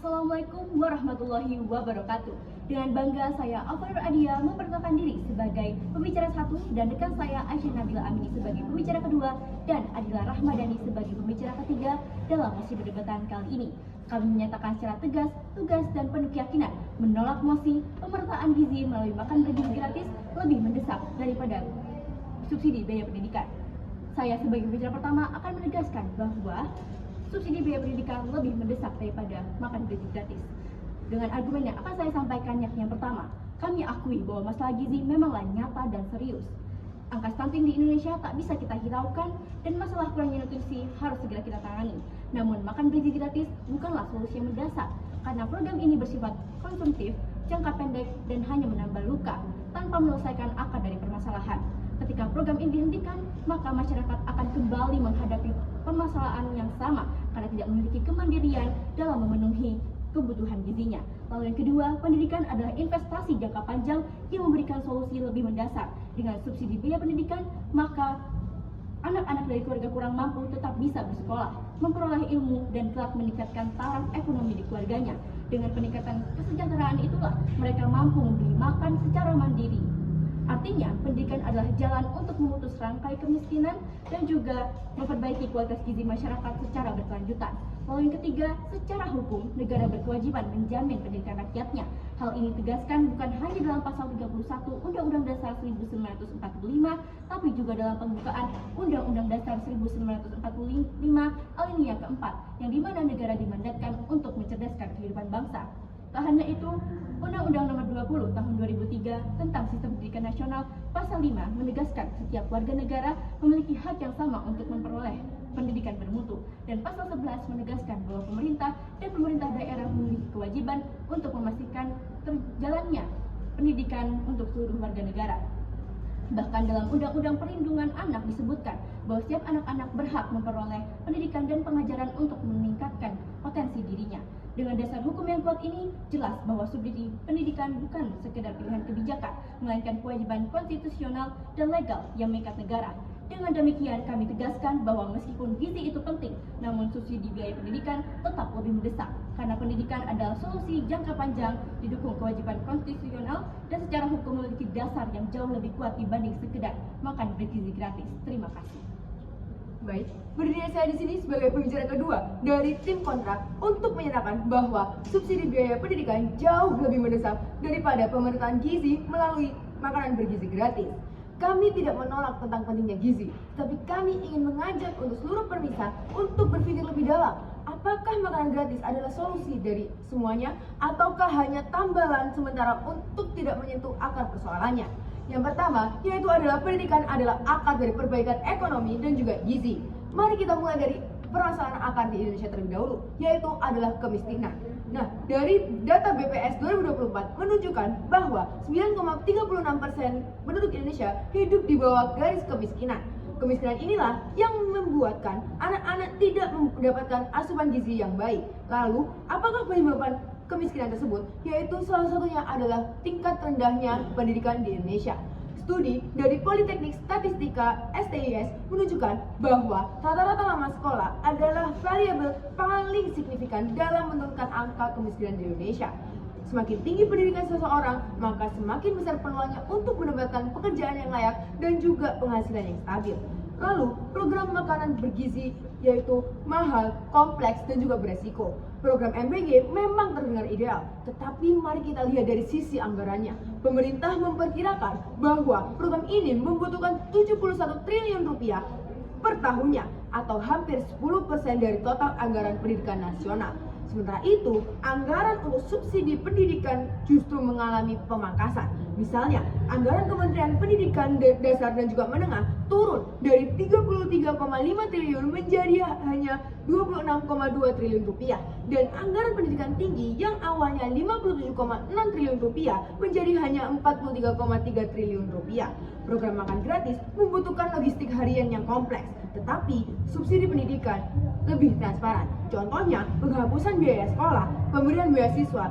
Assalamualaikum warahmatullahi wabarakatuh. Dengan bangga saya Alfa Adia memperkenalkan diri sebagai pembicara satu dan rekan saya Aisyah Nabila Amini sebagai pembicara kedua dan Adila Rahmadani sebagai pembicara ketiga dalam mosi perdebatan kali ini. Kami menyatakan secara tegas, tugas dan penuh keyakinan menolak mosi pemertaan gizi melalui makan bergizi gratis lebih mendesak daripada subsidi biaya pendidikan. Saya sebagai pembicara pertama akan menegaskan bahwa subsidi biaya pendidikan lebih mendesak daripada makan gizi gratis. Dengan argumen yang akan saya sampaikan yang pertama, kami akui bahwa masalah gizi memanglah nyata dan serius. Angka stunting di Indonesia tak bisa kita hiraukan dan masalah kurangnya nutrisi harus segera kita tangani. Namun makan gizi gratis bukanlah solusi yang mendasar karena program ini bersifat konsumtif, jangka pendek dan hanya menambah luka tanpa menyelesaikan akar dari permasalahan. Ketika program ini dihentikan, maka masyarakat akan kembali menghadapi permasalahan yang sama karena tidak memiliki kemandirian dalam memenuhi kebutuhan gizinya. Lalu yang kedua, pendidikan adalah investasi jangka panjang yang memberikan solusi lebih mendasar. Dengan subsidi biaya pendidikan, maka anak-anak dari keluarga kurang mampu tetap bisa bersekolah, memperoleh ilmu, dan kelak meningkatkan taraf ekonomi di keluarganya. Dengan peningkatan kesejahteraan itulah mereka mampu membeli makan secara mandiri. Artinya, pendidikan adalah jalan untuk memutus rantai kemiskinan dan juga memperbaiki kualitas gizi masyarakat secara berkelanjutan. Lalu yang ketiga, secara hukum, negara berkewajiban menjamin pendidikan rakyatnya. Hal ini tegaskan bukan hanya dalam pasal 31 Undang-Undang Dasar 1945, tapi juga dalam pembukaan Undang-Undang Dasar 1945 alinea keempat, yang dimana negara dimandatkan untuk mencerdaskan kehidupan bangsa. Tak hanya itu, Undang-Undang Nomor 20 Tahun 2003 tentang Sistem Pendidikan Nasional Pasal 5 menegaskan setiap warga negara memiliki hak yang sama untuk memperoleh pendidikan bermutu, dan Pasal 11 menegaskan bahwa pemerintah dan pemerintah daerah memiliki kewajiban untuk memastikan terjalannya pendidikan untuk seluruh warga negara. Bahkan dalam Undang-Undang Perlindungan Anak disebutkan bahwa setiap anak-anak berhak memperoleh pendidikan dan pengajaran untuk meningkatkan potensi dirinya. Dengan dasar hukum yang kuat ini, jelas bahwa subsidi pendidikan bukan sekedar pilihan kebijakan, melainkan kewajiban konstitusional dan legal yang mengikat negara. Dengan demikian, kami tegaskan bahwa meskipun gizi itu penting, namun subsidi biaya pendidikan tetap lebih mendesak, karena pendidikan adalah solusi jangka panjang, didukung kewajiban konstitusional, dan secara hukum memiliki dasar yang jauh lebih kuat dibanding sekedar makan bergizi gratis. Terima kasih. Baik, berdiri saya di sini sebagai pembicara kedua dari tim kontrak untuk menyatakan bahwa subsidi biaya pendidikan jauh lebih mendesak daripada pemerataan gizi melalui makanan bergizi gratis. Kami tidak menolak tentang pentingnya gizi, tapi kami ingin mengajak untuk seluruh pemirsa untuk berpikir lebih dalam. Apakah makanan gratis adalah solusi dari semuanya, ataukah hanya tambalan sementara untuk tidak menyentuh akar persoalannya? Yang pertama, yaitu adalah pendidikan adalah akar dari perbaikan ekonomi dan juga gizi. Mari kita mulai dari permasalahan akar di Indonesia terlebih dahulu, yaitu adalah kemiskinan. Nah, dari data BPS 2024 menunjukkan bahwa 9,36% penduduk Indonesia hidup di bawah garis kemiskinan. Kemiskinan inilah yang membuatkan anak-anak tidak mendapatkan asupan gizi yang baik. Lalu, apakah penyebab kemiskinan tersebut? Yaitu salah satunya adalah tingkat rendahnya pendidikan di Indonesia. Studi dari Politeknik Statistika STIS menunjukkan bahwa rata-rata lama sekolah adalah variabel paling signifikan dalam menurunkan angka kemiskinan di Indonesia. Semakin tinggi pendidikan seseorang, maka semakin besar peluangnya untuk mendapatkan pekerjaan yang layak dan juga penghasilan yang stabil. Lalu, program makanan bergizi yaitu mahal, kompleks, dan juga beresiko. Program MBG memang terdengar ideal, tetapi mari kita lihat dari sisi anggarannya. Pemerintah memperkirakan bahwa program ini membutuhkan 71 triliun rupiah per tahunnya, atau hampir 10% dari total anggaran pendidikan nasional. Sementara itu, anggaran untuk subsidi pendidikan justru mengalami pemangkasan. Misalnya, anggaran Kementerian Pendidikan Dasar dan juga Menengah turun dari 33,5 triliun menjadi hanya 26,2 triliun rupiah. Dan anggaran pendidikan tinggi yang awalnya 57,6 triliun rupiah menjadi hanya 43,3 triliun rupiah. Program makan gratis membutuhkan logistik harian yang kompleks, tetapi subsidi pendidikan lebih transparan. Contohnya, penghapusan biaya sekolah, pemberian beasiswa,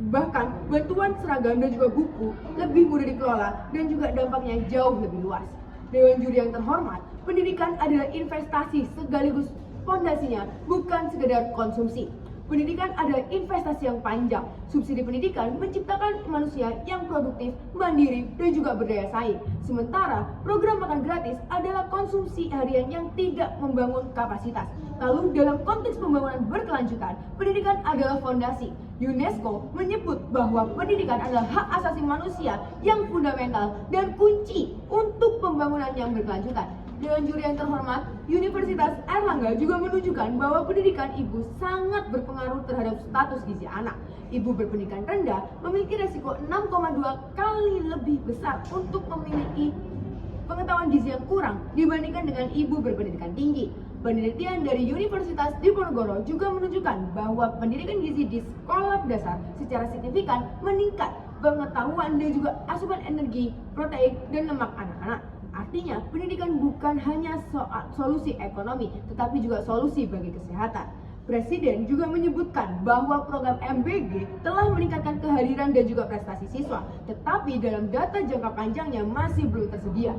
bahkan bantuan seragam dan juga buku lebih mudah dikelola dan juga dampaknya jauh lebih luas. Dewan juri yang terhormat, pendidikan adalah investasi sekaligus fondasinya bukan sekedar konsumsi. Pendidikan adalah investasi yang panjang. Subsidi pendidikan menciptakan manusia yang produktif, mandiri, dan juga berdaya saing. Sementara program makan gratis adalah konsumsi harian yang tidak membangun kapasitas. Lalu dalam konteks pembangunan berkelanjutan, pendidikan adalah fondasi. UNESCO menyebut bahwa pendidikan adalah hak asasi manusia yang fundamental dan kunci untuk pembangunan yang berkelanjutan. Dengan juri yang terhormat, Universitas Airlangga juga menunjukkan bahwa pendidikan ibu sangat berpengaruh terhadap status gizi anak. Ibu berpendidikan rendah memiliki resiko 6,2 kali lebih besar untuk memiliki pengetahuan gizi yang kurang dibandingkan dengan ibu berpendidikan tinggi. Penelitian dari Universitas Diponegoro juga menunjukkan bahwa pendidikan gizi di sekolah dasar secara signifikan meningkat pengetahuan dan juga asupan energi, protein, dan lemak anak-anak. Artinya, pendidikan bukan hanya solusi ekonomi, tetapi juga solusi bagi kesehatan. Presiden juga menyebutkan bahwa program MBG telah meningkatkan kehadiran dan juga prestasi siswa, tetapi dalam data jangka panjangnya masih belum tersedia.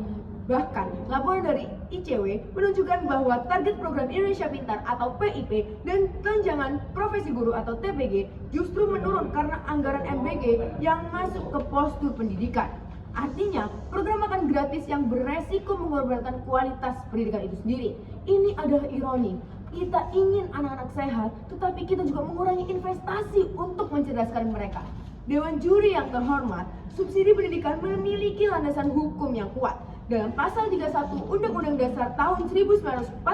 Bahkan, laporan dari ICW menunjukkan bahwa target program Indonesia Pintar atau PIP dan tunjangan profesi guru atau TPG justru menurun karena anggaran MBG yang masuk ke postur pendidikan. Artinya, program makan gratis yang beresiko mengorbankan kualitas pendidikan itu sendiri. Ini adalah ironi. Kita ingin anak-anak sehat, tetapi kita juga mengurangi investasi untuk mencerdaskan mereka. Dewan Juri yang terhormat, subsidi pendidikan memiliki landasan hukum yang kuat. Dalam pasal 31 Undang-Undang Dasar tahun 1945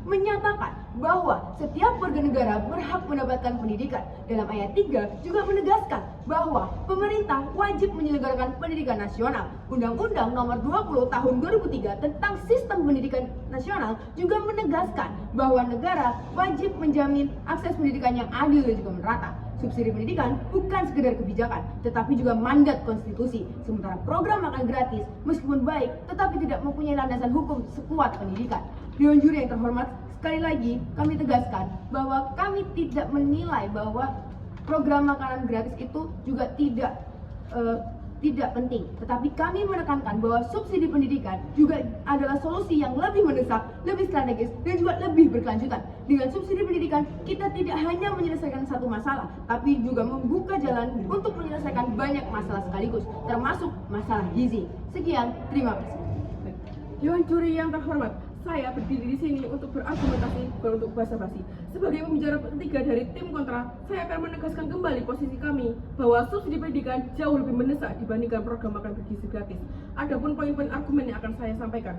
menyatakan bahwa setiap warga negara berhak mendapatkan pendidikan. Dalam ayat 3 juga menegaskan bahwa pemerintah wajib menyelenggarakan pendidikan nasional. Undang-Undang Nomor 20 Tahun 2003 tentang Sistem Pendidikan Nasional juga menegaskan bahwa negara wajib menjamin akses pendidikan yang adil dan juga merata. Subsidi pendidikan bukan sekedar kebijakan, tetapi juga mandat konstitusi. Sementara program makan gratis, meskipun baik, tetapi tidak mempunyai landasan hukum sekuat pendidikan. Dewan Juri yang terhormat, sekali lagi kami tegaskan bahwa kami tidak menilai bahwa program makanan gratis itu juga tidak penting, tetapi kami menekankan bahwa subsidi pendidikan juga adalah solusi yang lebih mendesak, lebih strategis, dan juga lebih berkelanjutan. Dengan subsidi pendidikan, kita tidak hanya menyelesaikan satu masalah, tapi juga membuka jalan untuk menyelesaikan banyak masalah sekaligus, termasuk masalah gizi. Sekian, terima kasih. Dewan Juri yang terhormat, saya berdiri di sini untuk berargumentasi, bukan untuk basa-basi. Sebagai pembicara ketiga dari tim kontra, saya akan menegaskan kembali posisi kami bahwa subsidi pendidikan jauh lebih mendesak dibandingkan program makan bergizi gratis. Adapun poin-poin argumen yang akan saya sampaikan.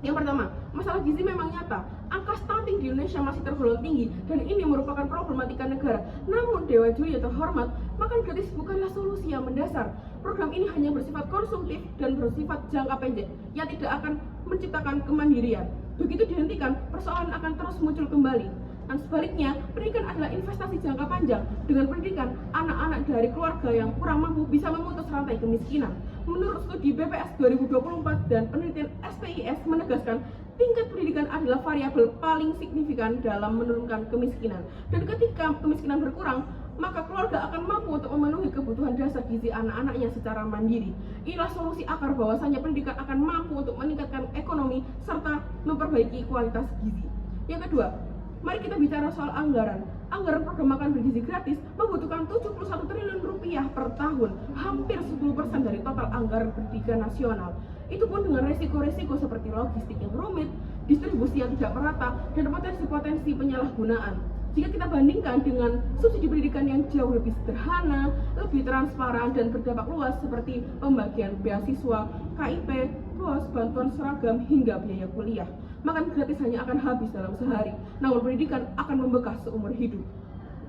Yang pertama, masalah gizi memang nyata. Angka stunting di Indonesia masih tergolong tinggi dan ini merupakan problematika negara. Namun Dewan Juri yang terhormat, makan gratis bukanlah solusi yang mendasar. Program ini hanya bersifat konsumtif dan bersifat jangka pendek yang tidak akan menciptakan kemandirian. Begitu dihentikan, persoalan akan terus muncul kembali. Dan sebaliknya, pendidikan adalah investasi jangka panjang. Dengan pendidikan, anak-anak dari keluarga yang kurang mampu bisa memutus rantai kemiskinan. Menurut studi BPS 2024 dan penelitian SPIS menegaskan, tingkat pendidikan adalah variabel paling signifikan dalam menurunkan kemiskinan. Dan ketika kemiskinan berkurang, maka keluarga akan mampu untuk memenuhi kebutuhan dasar gizi anak-anaknya secara mandiri. Inilah solusi akar bahwasanya pendidikan akan mampu untuk meningkatkan ekonomi serta memperbaiki kualitas gizi. Yang kedua, mari kita bicara soal anggaran. Anggaran program makan bergizi gratis membutuhkan 71 triliun rupiah per tahun, hampir 10% dari total anggaran pendidikan nasional. Itu pun dengan resiko-resiko seperti logistik yang rumit, distribusi yang tidak merata, dan potensi-potensi penyalahgunaan. Jika kita bandingkan dengan subsidi pendidikan yang jauh lebih sederhana, lebih transparan, dan berdampak luas seperti pembagian beasiswa, KIP, BOS, bantuan seragam, hingga biaya kuliah, makan gratis hanya akan habis dalam sehari, namun pendidikan akan membekas seumur hidup.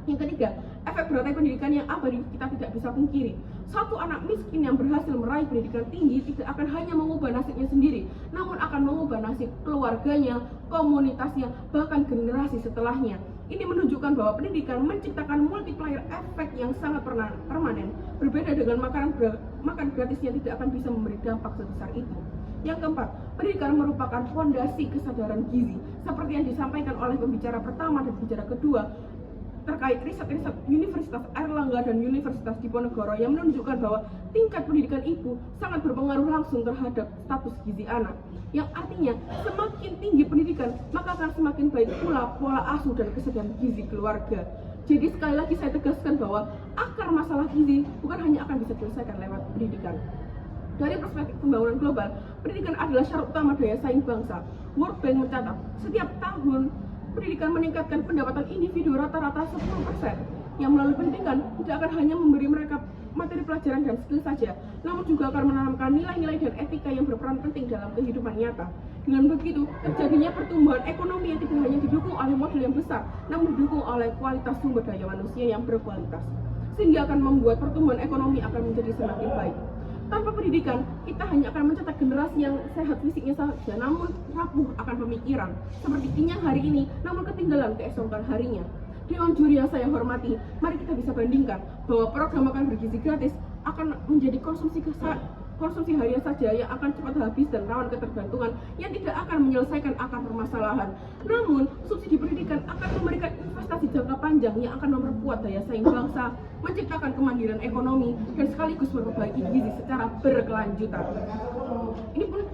Yang ketiga, efek berantai pendidikan yang abadi kita tidak bisa pungkiri. Satu anak miskin yang berhasil meraih pendidikan tinggi tidak akan hanya mengubah nasibnya sendiri, namun akan mengubah nasib keluarganya, komunitasnya, bahkan generasi setelahnya. Ini menunjukkan bahwa pendidikan menciptakan multiplier efek yang sangat permanen. Berbeda dengan makan gratis yang tidak akan bisa memberi dampak sebesar itu. Yang keempat, pendidikan merupakan fondasi kesadaran gizi. Seperti yang disampaikan oleh pembicara pertama dan pembicara kedua, terkait riset-riset Universitas Airlangga dan Universitas Diponegoro yang menunjukkan bahwa tingkat pendidikan ibu sangat berpengaruh langsung terhadap status gizi anak. Yang artinya semakin tinggi pendidikan, maka akan semakin baik pula pola asuh dan kesediaan gizi keluarga. Jadi sekali lagi saya tegaskan bahwa akar masalah gizi bukan hanya akan bisa diselesaikan lewat pendidikan. Dari perspektif pembangunan global, pendidikan adalah syarat utama daya saing bangsa. World Bank mencatat, setiap tahun pendidikan meningkatkan pendapatan individu rata-rata 10%. Yang melalui pendidikan tidak akan hanya memberi mereka materi pelajaran dan skill saja, namun juga akan menanamkan nilai-nilai dan etika yang berperan penting dalam kehidupan nyata. Dengan begitu, terjadinya pertumbuhan ekonomi yang tidak hanya didukung oleh modal yang besar, namun didukung oleh kualitas sumber daya manusia yang berkualitas, sehingga akan membuat pertumbuhan ekonomi akan menjadi semakin baik. Tanpa pendidikan, kita hanya akan mencetak generasi yang sehat fisiknya saja, namun rapuh akan pemikiran, seperti Inyang hari ini, namun ketinggalan keesokan harinya. Dewan juri yang saya hormati, mari kita bisa bandingkan bahwa program makan bergizi gratis akan menjadi konsumsi harian saja yang akan cepat habis dan rawan ketergantungan yang tidak akan menyelesaikan akar permasalahan. Namun, subsidi pendidikan akan memberikan investasi jangka panjang yang akan memperkuat daya saing bangsa, menciptakan kemandirian ekonomi, dan sekaligus memperbaiki gizi secara berkelanjutan. Ini pun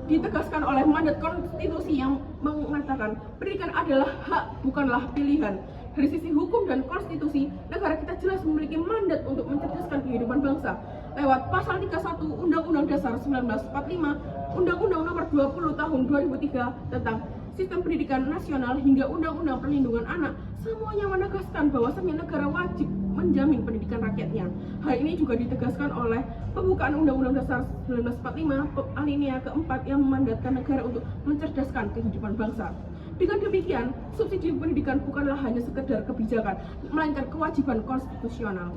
ditegaskan oleh mandat konstitusi yang mengatakan pendidikan adalah hak, bukanlah pilihan. Dari sisi hukum dan konstitusi, negara kita jelas memiliki mandat untuk mencerdaskan kehidupan bangsa. Lewat pasal 31 Undang-Undang Dasar 1945, Undang-Undang Nomor 20 Tahun 2003 tentang Sistem Pendidikan Nasional hingga Undang-Undang Perlindungan Anak, semuanya menegaskan bahwasannya negara wajib menjamin pendidikan rakyatnya. Hal ini juga ditegaskan oleh pembukaan Undang-Undang Dasar 1945 alinea keempat yang memandatkan negara untuk mencerdaskan kehidupan bangsa. Dengan demikian, subsidi pendidikan bukanlah hanya sekedar kebijakan, melainkan kewajiban konstitusional.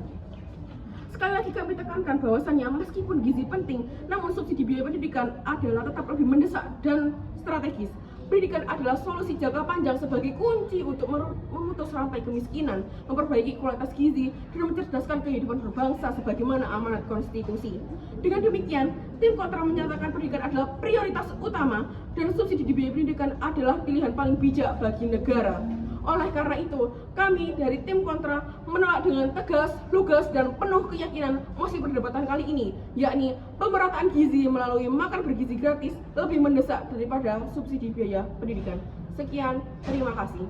Sekali lagi kami tekankan bahwasannya meskipun gizi penting, namun subsidi biaya pendidikan adalah tetap lebih mendesak dan strategis. Pendidikan adalah solusi jangka panjang sebagai kunci untuk memutus rantai kemiskinan, memperbaiki kualitas gizi, dan mencerdaskan kehidupan berbangsa sebagaimana amanat konstitusi. Dengan demikian, tim kontra menyatakan pendidikan adalah prioritas utama dan subsidi di biaya pendidikan adalah pilihan paling bijak bagi negara. Oleh karena itu, kami dari tim kontra menolak dengan tegas, lugas, dan penuh keyakinan mosi perdebatan kali ini, yakni pemerataan gizi melalui makan bergizi gratis lebih mendesak daripada subsidi biaya pendidikan. Sekian, terima kasih.